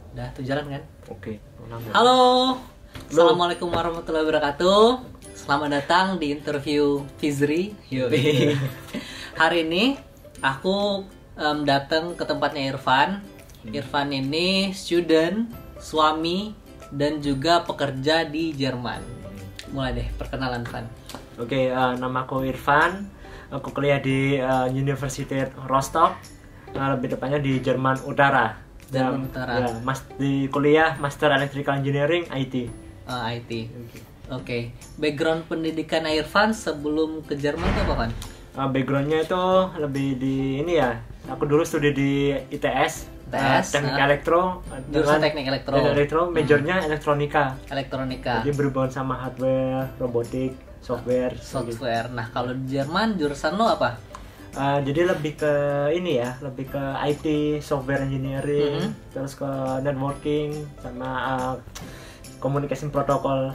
Udah tuh jalan kan? Oke. Halo. Assalamualaikum warahmatullahi wabarakatuh. Selamat datang di interview Fizri. Yoi. Hari ini aku datang ke tempatnya Irfan. Irfan ini student, suami, dan juga pekerja di Jerman. Mulai deh perkenalan Van. Oke, nama aku Irfan. Aku kuliah di Universitas Rostock. Lebih tepatnya di Jerman Utara. Jerman Utara. Ya, di kuliah Master Electrical Engineering IT. IT. Oke. Background pendidikan Irfan sebelum ke Jerman itu apa Van? Backgroundnya itu lebih di ini ya. Aku dulu studi di ITS. Teknik elektro. Jurusan teknik elektro. Majornya elektronika. Elektronika. Jadi berhubungan sama hardware, robotik, software. Software. Nah, kalau di Jerman jurusan lo apa? Jadi lebih ke ini ya, lebih ke IT, software engineering, terus ke networking sama communication protocol.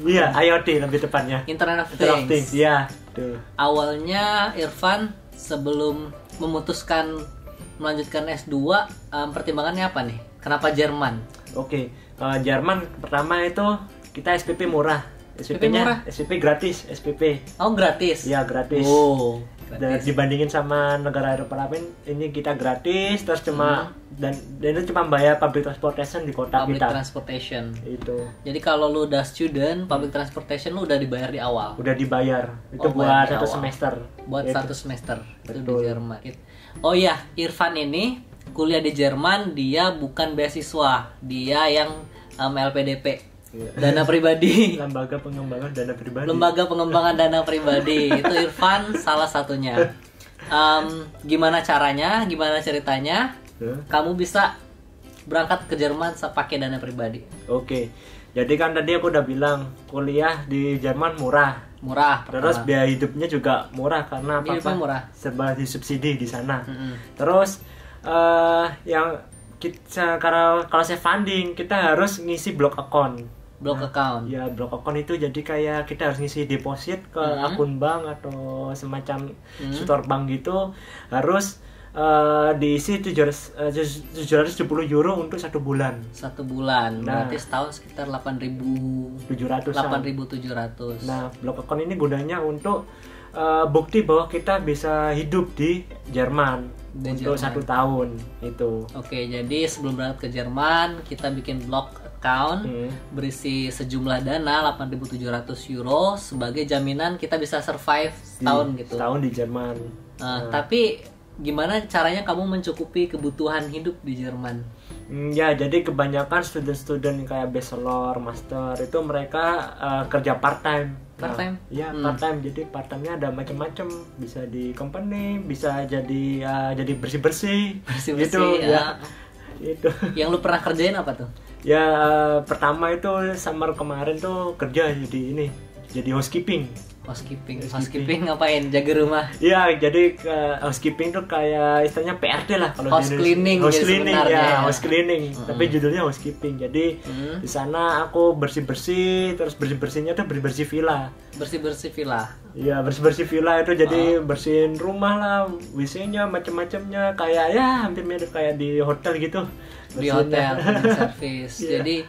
Iya, IoT lebih tepatnya. Internet of Things. Iya, tuh. Awalnya Irfan sebelum memutuskan melanjutkan S2, pertimbangannya apa nih? Kenapa Jerman? Oke, Jerman pertama itu kita SPP murah. SPP-nya SPP gratis, SPP. Oh, gratis. Iya, gratis. Oh. Dan dibandingin sama negara Eropa lain, ini kita gratis, terus cuma dan itu cuma bayar public transportation di kota public kita. Transportation. Itu. Jadi kalau lu udah student, public transportation lu udah dibayar di awal. Udah dibayar. Itu buat satu semester. Buat satu semester. Itu di Jerman. Oh iya, Irfan ini kuliah di Jerman, dia bukan beasiswa, dia yang LPDP. Dana pribadi. Lembaga pengembangan dana pribadi. Lembaga pengembangan dana pribadi. Itu Irfan salah satunya. Gimana caranya? Gimana ceritanya? Kamu bisa berangkat ke Jerman pakai dana pribadi. Oke. Jadi kan tadi aku udah bilang kuliah di Jerman murah. Terus biaya hidupnya juga murah karena apa? Murah. Serba disubsidi di sana. Terus yang kita kalau saya funding kita harus ngisi block account. Account. Ya, block account itu jadi kayak kita harus ngisi deposit ke akun bank atau semacam store bank gitu, harus diisi 770 euro untuk 1 bulan. 1 bulan. Berarti setahun sekitar 8.700. Nah, block account ini gunanya untuk bukti bahwa kita bisa hidup di Jerman untuk 1 tahun itu. Oke, jadi sebelum berangkat ke Jerman kita bikin block account berisi sejumlah dana 8.700 euro sebagai jaminan kita bisa survive setahun gitu. Setahun di Jerman. Tapi gimana caranya kamu mencukupi kebutuhan hidup di Jerman? Ya, jadi kebanyakan student-student kayak bachelor, master itu mereka kerja part-time. Part-time? Iya, part-time. Jadi part-time-nya ada macam-macam. Bisa di company, bisa jadi bersih-bersih. Gitu, ya. Itu. Yang lu pernah kerjain apa tuh? Ya, pertama itu summer kemarin tuh kerja jadi housekeeping. Housekeeping ngapain? Jaga rumah? Iya, jadi housekeeping tuh kayak istilahnya PRT lah kalau house cleaning. House cleaning. Tapi judulnya housekeeping. Jadi di sana aku bersih-bersih, terus bersih-bersihnya tuh bersih villa. Bersih villa. Iya, bersih villa itu jadi bersihin rumah lah, WC-nya macam-macamnya kayak ya hampir mirip kayak di hotel gitu. Di hotel service. Jadi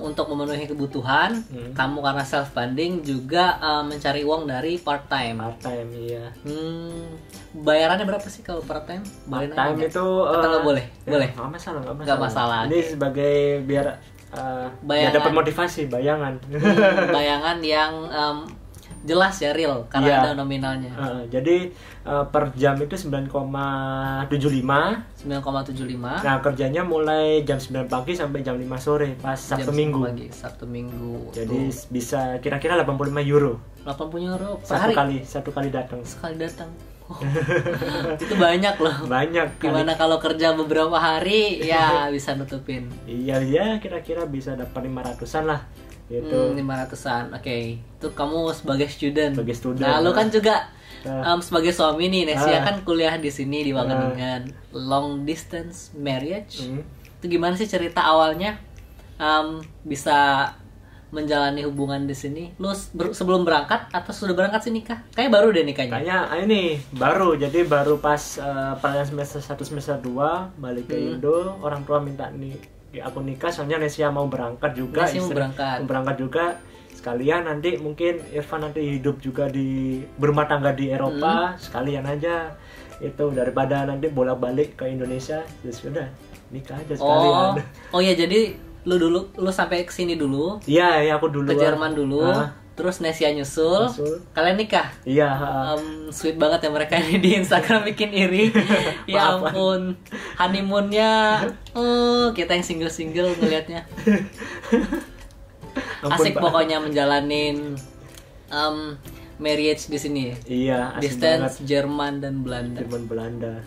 untuk memenuhi kebutuhan, kamu karena self funding juga mencari uang dari part time. Iya. Bayarannya berapa sih kalau part time? Part time itu nggak boleh? Boleh. Nggak masalah. Ini sebagai biar dapat motivasi, bayangan. Bayangan yang jelas ya, real karena ada nominalnya. Jadi per jam itu 9,75. Nah, kerjanya mulai jam 9 pagi sampai jam 5 sore pas Sabtu Minggu. Jadi bisa kira-kira 85 euro. 80 euro per hari. Satu kali datang. Sekali datang. Oh, itu banyak loh. Banyak. Gimana kalau kerja beberapa hari ya bisa nutupin. Iya, kira-kira bisa dapat 500-an lah. Gitu. 500-an. Oke. Itu kamu sebagai student. Nah, lo kan juga sebagai suami nih, Nesia kan kuliah di sini di Wageningen. Long distance marriage. Itu gimana sih cerita awalnya bisa menjalani hubungan di sini? Lu sebelum berangkat atau sudah berangkat sih nikah? Kayaknya baru deh nikahnya. Kayaknya ini baru, jadi baru pas peralihan semester 1 semester 2 balik ke Indo, orang tua minta nih aku nikah soalnya Nesia mau berangkat juga, Nesia mau berangkat juga. Sekalian nanti mungkin Irfan nanti hidup juga berumah tangga di Eropa, sekalian aja itu daripada nanti bolak-balik ke Indonesia, ya sudah nikah aja sekalian. Oh ya, jadi lu sampai ke sini dulu. Iya, aku dulu. Ke Jerman dulu. Terus Nesia nyusul. Kalian nikah? Iya. Sweet banget ya mereka ini di Instagram bikin iri. Ya ampun. Honeymoonnya, kita yang single ngelihatnya. Asik pokoknya menjalanin marriage di sini. Iya, asik distance banget. Jerman dan Belanda.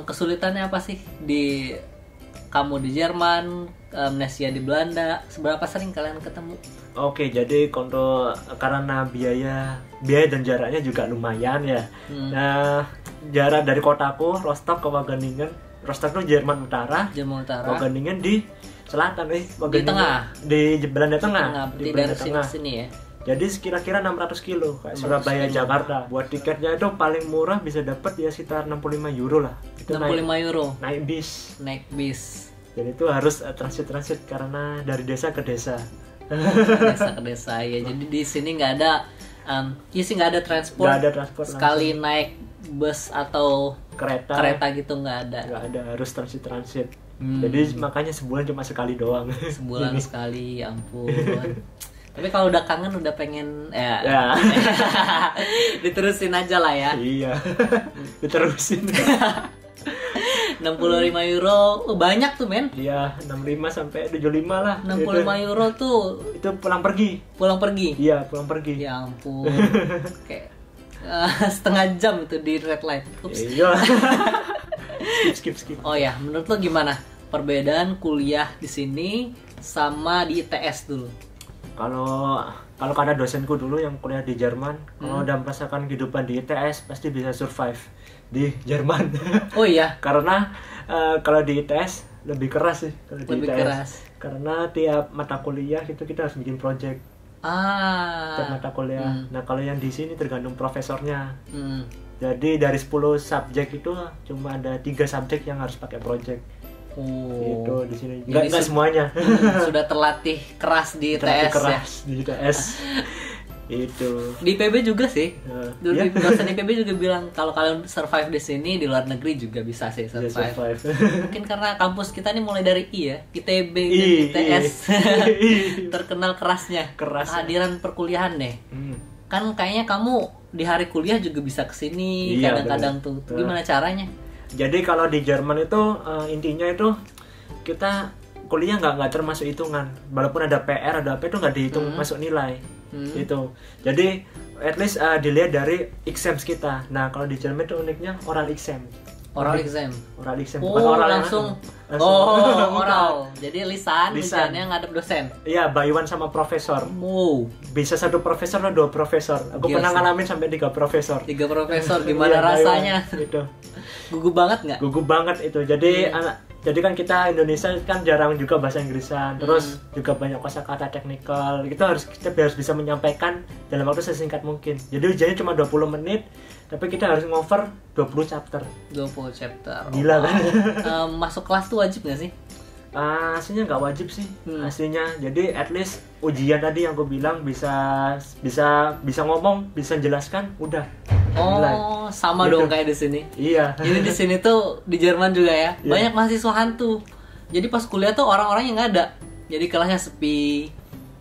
Kesulitannya apa sih di kamu di Jerman, Nesia di Belanda? Seberapa sering kalian ketemu? Oke, jadi karena biaya dan jaraknya juga lumayan ya. Nah, jarak dari kotaku Rostock ke Wageningen. Rostock itu Jerman Utara. Wageningen di selatan, di tengah. Di Belanda Tengah. Berarti dari sini ya. Jadi kira-kira 600 kilo kayak Surabaya Jakarta. Buat tiketnya itu paling murah bisa dapat ya sekitar 65 euro lah. Itu 65 euro. Naik bis. Jadi itu harus transit karena dari desa ke desa. Desa ke desa ya. Jadi di sini nggak ada nggak ada transport. Nggak ada transport. Sekali langsung naik bus atau kereta gitu nggak ada. Nggak ada, harus transit. Jadi makanya sebulan cuma sekali doang. Sebulan sekali, ya ampun. Tapi kalau udah kangen, udah pengen ya. Diterusin aja lah ya. Iya. Diterusin. 65 euro, banyak tuh men. Iya, 65 sampai 75 lah. 65 euro tuh. Itu pulang pergi. Iya, pulang pergi. Ya ampun. Kayak setengah jam itu di red light. Iya. skip. Oh ya, menurut lo gimana perbedaan kuliah di sini sama di ITS dulu? Kalau karena dosenku dulu yang kuliah di Jerman, kalau udah merasakan kehidupan di ITS pasti bisa survive di Jerman. Oh iya. Karena kalau di ITS lebih keras sih kalau di ITS. Keras. Karena tiap mata kuliah itu kita harus bikin project. Tiap mata kuliah. Nah, kalau yang di sini tergantung profesornya. Jadi dari 10 subjek itu cuma ada 3 subjek yang harus pakai project. Itu di sini. Enggak semuanya. Sudah terlatih keras di ITS di ITS. Itu. Di IPB juga sih. Dosen IPB juga bilang kalau kalian survive di sini, di luar negeri juga bisa sih survive. Mungkin karena kampus kita nih mulai dari I ya, ITB dan ITS. Terkenal kerasnya. Kehadiran perkuliahan deh. Kan kayaknya kamu di hari kuliah juga bisa kesini kadang-kadang tuh. Gimana caranya? Jadi kalau di Jerman itu intinya itu kita kuliah nggak termasuk hitungan. Walaupun ada PR ada apa itu nggak dihitung masuk nilai. Gitu. Jadi at least dilihat dari exams kita. Nah kalau di Jerman itu uniknya oral exam. Oral exam. Bukan oral langsung. Oral. Jadi lisannya ngadep dosen. Iya, by one sama profesor. Bisa 1 profesor atau 2 profesor. Aku pernah ngalamin sampai 3 profesor. 3 profesor gimana rasanya? Gitu. Gugup banget nggak? Gugup banget itu. Jadi kan kita Indonesia kan jarang juga bahasa Inggrisan. Terus juga banyak kosakata teknikal. Kita harus bisa menyampaikan dalam waktu sesingkat mungkin. Jadi ujiannya cuma 20 menit. Tapi kita harus ngover 20 chapter. 20 chapter. Gila kan? Masuk kelas tuh wajib gak sih? Aslinya nggak wajib sih. Aslinya. Jadi at least ujian tadi yang aku bilang bisa ngomong, bisa jelaskan, udah. Sama gitu. Dong kayak di sini. Iya. Jadi di sini tuh di Jerman juga ya. Banyak mahasiswa hantu. Jadi pas kuliah tuh orang-orangnya nggak ada. Jadi kelasnya sepi.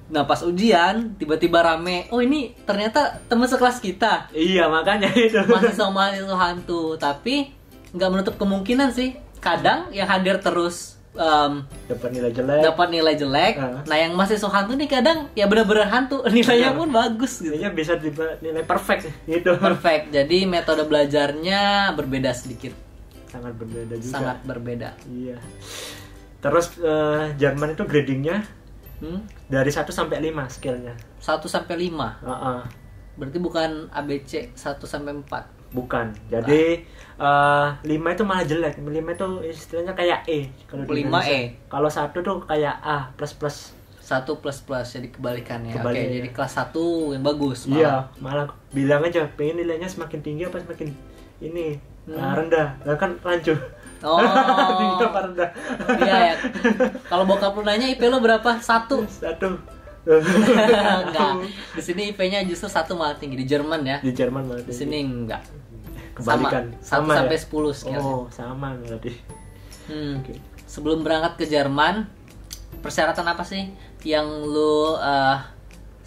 Nah pas ujian tiba-tiba rame. Oh ini ternyata teman sekelas kita. Iya makanya itu. Mahasiswa hantu. Tapi nggak menutup kemungkinan sih. Kadang yang hadir terus dapat nilai jelek. Nah yang mahasiswa hantu nih kadang ya benar-benar hantu. Nilainya pun bagus gitu. Nilainya bisa nilai perfect gitu. Perfect. Jadi metode belajarnya berbeda sedikit. Sangat berbeda juga. Sangat berbeda. Iya. Terus Jerman itu gradingnya dari 1 sampai 5 skillnya. 1 sampai 5? Berarti bukan ABC 1 sampai 4? Bukan. Jadi 5 itu malah jelek. 5 itu istilahnya kayak E kalau di Indonesia. Kalau 1 tuh kayak A plus. 1 plus plus, jadi kebalikannya. Oke, Kebalikannya. jadi kelas 1 yang bagus malah. Iya, malah bilang aja pengen nilainya semakin tinggi apa semakin ini rendah. Lah kan rancu. Oh. Tinggi apa rendah? Iya ya. Kalau bokap lu nanya IP lu berapa? 1. Satu. Enggak. Di sini IP-nya justru 1 malah tinggi di Jerman ya. Di Jerman malah Di tinggi. sini enggak. Kebalikan. Sama 1 sampai ya? 10 sekian. Oh, sama berarti. Oke. Sebelum berangkat ke Jerman, persyaratan apa sih yang lu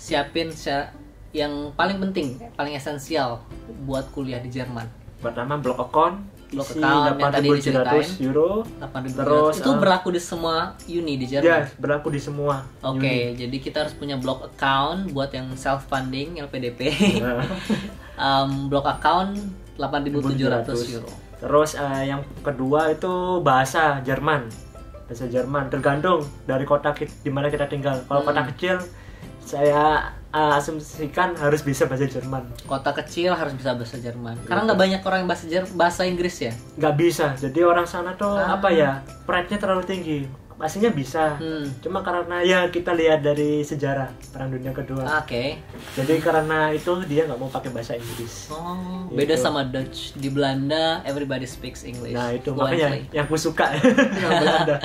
siapin yang paling penting, paling esensial buat kuliah di Jerman? Pertama block account, Block isi account yang tadi 8.700 euro. 8.700. Terus Itu berlaku di semua uni di Jerman. ya, berlaku di semua. Oke, jadi kita harus punya block account buat yang self funding LPDP. Nah, Block account 8.700 euro. Terus yang kedua itu bahasa Jerman. Bahasa Jerman tergantung dari kota di mana kita tinggal. Kalau kota kecil saya asumsikan harus bisa bahasa Jerman. Kota kecil harus bisa bahasa Jerman. Karena nggak banyak orang yang bahasa Inggris ya. Nggak bisa. Jadi orang sana tuh pride-nya terlalu tinggi. Aslinya bisa. Cuma karena ya kita lihat dari sejarah Perang Dunia Kedua. Oke. Jadi karena itu dia nggak mau pakai bahasa Inggris. Oh, beda sama Dutch. Di Belanda everybody speaks English. Nah itu fluently. makanya yang aku suka yang Belanda.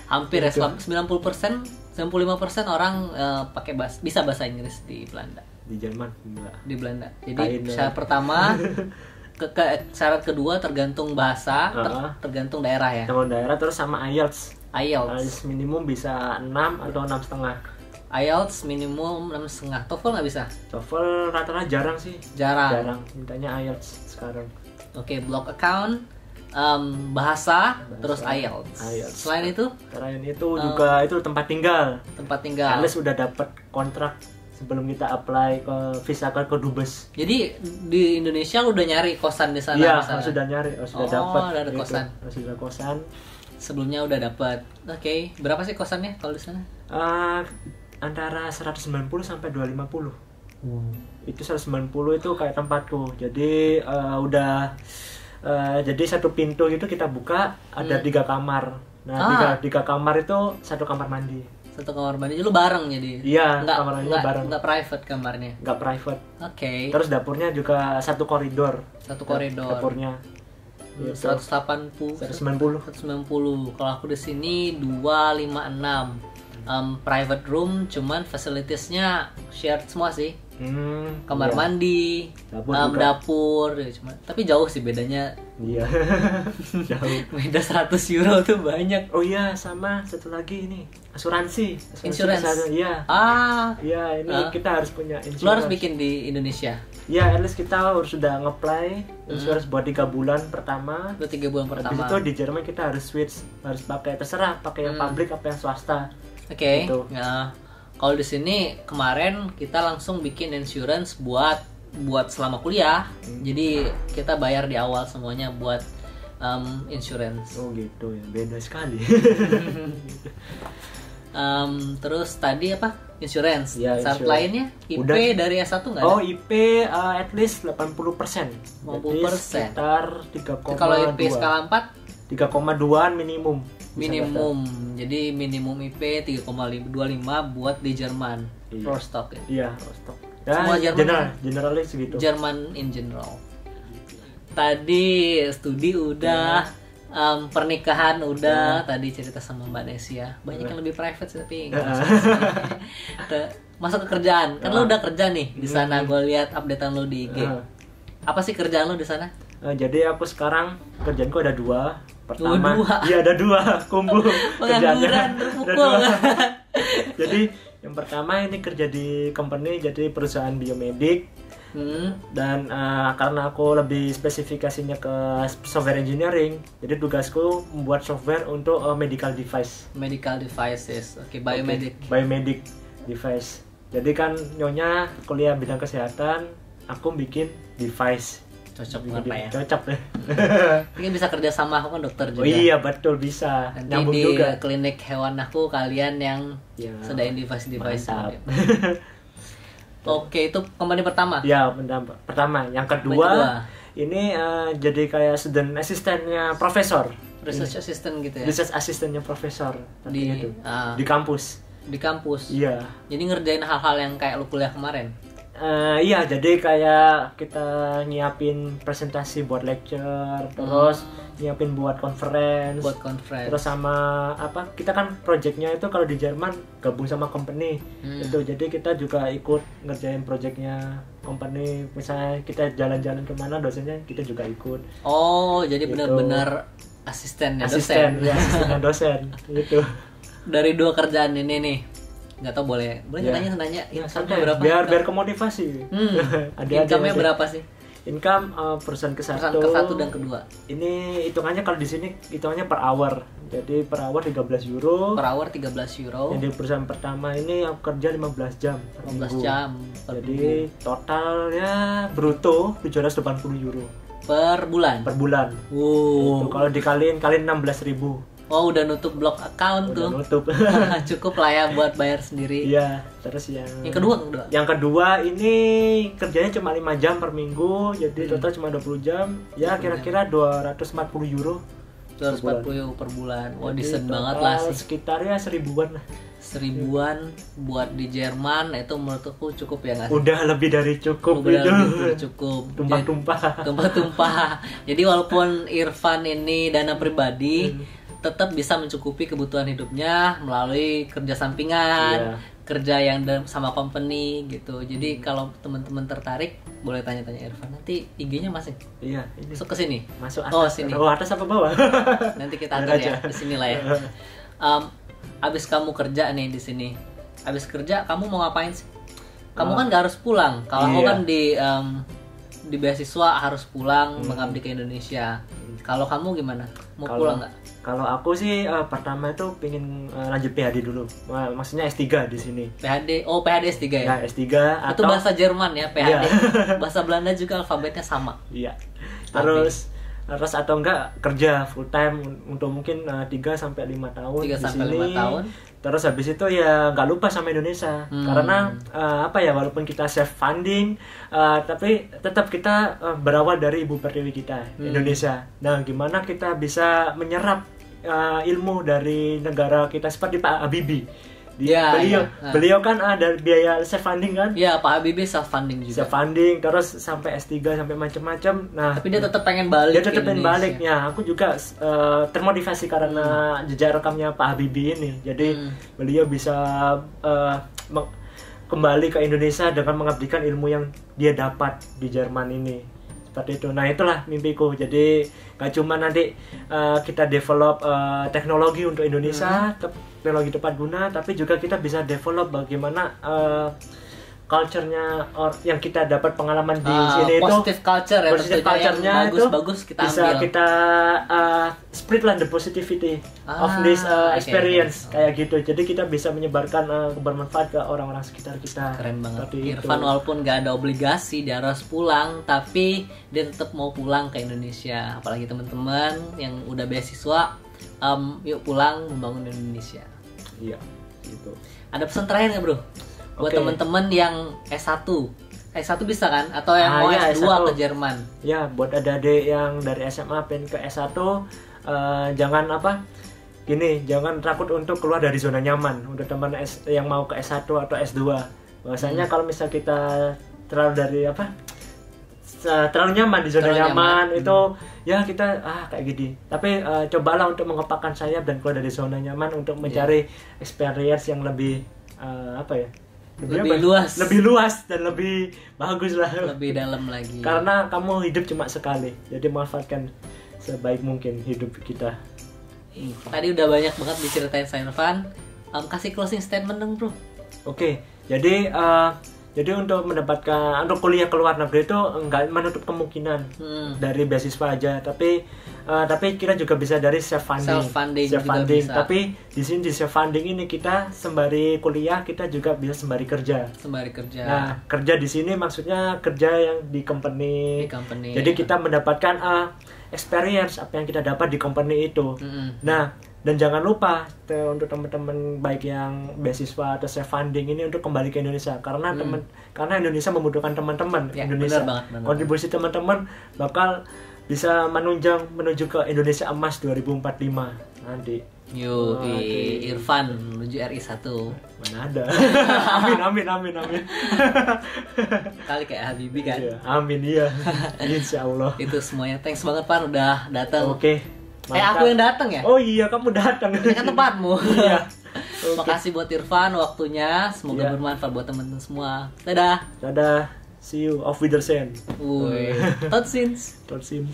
Hampir ya 90%, 95% orang bisa bahasa Inggris di Belanda. Di Jerman enggak. Di Belanda. Jadi Kayaknya. syarat pertama syarat kedua tergantung bahasa, tergantung daerah ya. Tergantung daerah terus sama IELTS. IELTS Minimum bisa 6 atau 6,5. IELTS minimum 6,5. TOEFL nggak bisa? TOEFL rata-rata jarang sih. Jarang. Mintanya IELTS sekarang. Oke, block account, bahasa, terus IELTS. Selain itu juga itu tempat tinggal. Tempat tinggal. Anda sudah dapat kontrak sebelum kita apply ke visa ke Dubes. Jadi di Indonesia lu udah nyari kosan di sana? Iya, misalnya? sudah nyari, sudah dapat. Ada kosan. Sudah kosan. Sebelumnya udah dapat. Oke, berapa sih kosannya kalau di sana? Antara 190 sampai 250. Itu 190 itu kayak tempatku. Jadi jadi satu pintu itu kita buka ada 3 kamar. Nah, 3 kamar itu 1 kamar mandi. 1 kamar mandi lu bareng jadi? Iya, kamarnya bareng. Nggak private kamarnya? Nggak private. Oke. Terus dapurnya juga 1 koridor. 1 koridor. Dapurnya. 190. 190. Kalau aku di sini 256. Private room, cuman facilitiesnya shared semua sih. Kamar mandi, dapur ya, tapi jauh sih bedanya. Iya. Jauh. Beda 100 euro tuh banyak. Oh iya, sama satu lagi ini asuransi. Insurance. Iya. Iya, ini kita harus punya insurance. Lu harus bikin di Indonesia. Iya, at least kita harus sudah nge-apply insurance buat 3 bulan pertama. Itu 3 bulan pertama. Habis itu di Jerman kita harus switch, harus pakai terserah pakai yang publik apa yang swasta. Oke. Gitu. Nah, kalau di sini kemarin kita langsung bikin insurance buat selama kuliah. Jadi kita bayar di awal semuanya buat insurance. Oh gitu ya, beda sekali. Terus tadi apa? Insurance. Ya, Syarat insurance. lainnya IP Udah. dari S1 nggak ada? Oh, IP at least 80%. 80%. Sekitar 3,2. Kalau IP skala 4 3,2an minimum. minimum. Jadi minimum IP 3,25 buat di Jerman. Iya. Rostock ya. Iya, Rostock. Ya, Semua Jerman. generalis segitu. Jerman in general. Tadi studi udah, pernikahan udah, tadi cerita sama Mbak Nesia. Banyak yang lebih private sih, tapi nggak usah sih. Masuk ke kerjaan. Kan lo udah kerja nih di sana. Gue lihat updatean lo di IG. Apa sih kerjaan lo di sana? Jadi aku sekarang kerjaanku ada 2. Pertama, dua. iya ada 2 kumbu Pengangguran terpukul. Jadi yang pertama ini kerja di company, jadi perusahaan biomedik. Dan karena aku lebih spesifikasinya ke software engineering, jadi tugasku membuat software untuk medical device. Medical devices, oke, biomedik. Biomedik device. Jadi kan nyonya kuliah bidang kesehatan, aku bikin device. Cocok banget ya. Cocok deh. Mungkin bisa kerja sama, aku kan dokter juga. Oh iya betul, bisa. Nanti Nyambung di juga. klinik hewan aku kalian yang Ya, sedain device-device. mantap. Oke, itu company pertama. Ya, pertama. Yang kedua, ini jadi kayak student assistant-nya profesor. Research assistant gitu ya. Research assistant-nya profesor Di- itu. ah. Di kampus. Di kampus. Iya. Jadi ngerjain hal-hal yang kayak lu kuliah kemarin. Iya, jadi kayak kita nyiapin presentasi buat lecture, terus nyiapin buat conference. Terus sama apa? Kita kan projectnya itu kalau di Jerman gabung sama company. Itu jadi kita juga ikut ngerjain projectnya company. Misalnya kita jalan-jalan kemana, dosennya kita juga ikut. Oh, jadi gitu. benar-benar asistennya ya, asistennya dosen gitu. Dari 2 kerjaan ini nih, nggak tahu boleh nanya santai berapa? Biar kemotivasi. Income-nya berapa sih? Income perusahaan ke-1 dan kedua. Ini hitungannya kalau di sini hitungannya per hour. Jadi per hour 13 euro. Per hour 13 euro. Yang di perusahaan pertama ini aku kerja 15 jam per 15 minggu. jam. Jadi totalnya bruto 780 euro per bulan. Itu kalau dikaliin 16.000. Oh, udah nutup blok account tuh. Nutup. Cukup lah ya buat bayar sendiri. Iya, terus yang kedua. Yang kedua ini kerjanya cuma 5 jam per minggu, jadi total cuma 20 jam. Ya kira-kira 240 euro. 240 euro per bulan. Wah, decent banget lah sih. Sekitar ya 1000-an lah. 1000-an buat di Jerman itu menurutku cukup ya nggak sih? Udah lebih dari cukup itu. Cukup. Tumpah-tumpah. Jadi walaupun Irfan ini dana pribadi, tetap bisa mencukupi kebutuhan hidupnya melalui kerja sampingan, kerja yang sama company gitu. Jadi kalau teman-teman tertarik boleh tanya-tanya Irfan. Nanti IG-nya masih. Iya, ini. Masuk ke sini. Masuk atas. Sini. Atas apa bawah? Nanti kita atur ya. Di sini lah ya. Abis kamu kerja nih di sini. Abis kerja kamu mau ngapain sih? Kamu kan gak harus pulang. Kalau aku kan di beasiswa harus pulang mengabdi ke Indonesia. Kalau kamu gimana? Mau pulang nggak? Kalau aku sih pertama itu pengen lanjut PhD dulu. Maksudnya S3 di sini. PhD S3 ya? Ya, S3 itu bahasa Jerman ya, PhD. Bahasa Belanda juga alfabetnya sama. Iya. Terus atau enggak kerja full time untuk mungkin 3 sampai 5 tahun 3 sampai 5 tahun. Terus habis itu ya nggak lupa sama Indonesia. Karena walaupun kita self funding tapi tetap kita berawal dari ibu pertiwi kita, Indonesia. Nah, gimana kita bisa menyerap ilmu dari negara kita seperti Pak Habibie. Beliau kan ada biaya self funding kan? Iya, Pak Habibie self funding juga. Self funding terus sampai S3 sampai macam-macam. Nah, tapi dia tetap pengen balik. Dia tetap pengen balik. Ya, aku juga termotivasi karena jejak rekamnya Pak Habibie ini. Jadi beliau bisa kembali ke Indonesia dengan mengabdikan ilmu yang dia dapat di Jerman ini. Seperti itu. Nah, itulah mimpiku. Jadi gak cuma nanti kita develop teknologi untuk Indonesia, teknologi tepat guna, tapi juga kita bisa develop bagaimana culture-nya yang kita dapat pengalaman di sini itu positive culture ya, positive culture-nya itu bagus kita bisa ambil. Kita spread lah the positivity of this experience kayak gitu. Jadi kita bisa menyebarkan bermanfaat ke orang-orang sekitar kita. Keren banget. Irfan walaupun gak ada obligasi dia harus pulang, tapi dia tetap mau pulang ke Indonesia. Apalagi teman-teman yang udah beasiswa, yuk pulang membangun Indonesia. Iya, gitu. Ada pesan terakhir nggak, bro? Buat teman-teman yang S1 bisa kan? Atau yang mau S2 ke Jerman? Ya, buat adik-adik yang dari SMA pengen ke S1, jangan jangan takut untuk keluar dari zona nyaman. Untuk teman yang mau ke S1 atau S2, bahwasanya kalau misal kita terlalu nyaman di zona nyaman itu ya kita kayak gini. Tapi cobalah untuk mengepakkan sayap dan keluar dari zona nyaman untuk mencari experience yang lebih lebih luas dan lebih bagus lah, lebih dalam lagi. Karena kamu hidup cuma sekali, jadi manfaatkan sebaik mungkin hidup kita. Tadi udah banyak banget diceritain Irfan. Kasih closing statement dong, bro. Oke, jadi untuk kuliah ke luar negeri itu nggak menutup kemungkinan dari beasiswa aja, tapi kita juga bisa dari self funding. Tapi di sini di self funding ini kita sembari kuliah kita juga bisa sembari kerja. Nah, kerja di sini maksudnya kerja yang di company. Jadi kita mendapatkan experience apa yang kita dapat di company itu. Nah, dan jangan lupa untuk teman-teman baik yang beasiswa atau self funding ini untuk kembali ke Indonesia karena karena Indonesia membutuhkan teman-teman. Indonesia. Benar banget. Kontribusi teman-teman bakal bisa menunjang menuju ke Indonesia Emas 2045 nanti. Yo, Irfan menuju RI1. Mana ada. Amin. Kali kayak Habibie kan. Iya, amin iya. Insya Allah. Itu semuanya. Thanks banget Pan udah datang. Oke. Aku yang datang ya? Oh iya, kamu datang. Ini kan tempatmu. Iya. Makasih buat Irfan waktunya. Semoga bermanfaat buat teman-teman semua. Dadah. Dadah. See you. Auf Wiedersehen. Tot ziens. Tot ziens.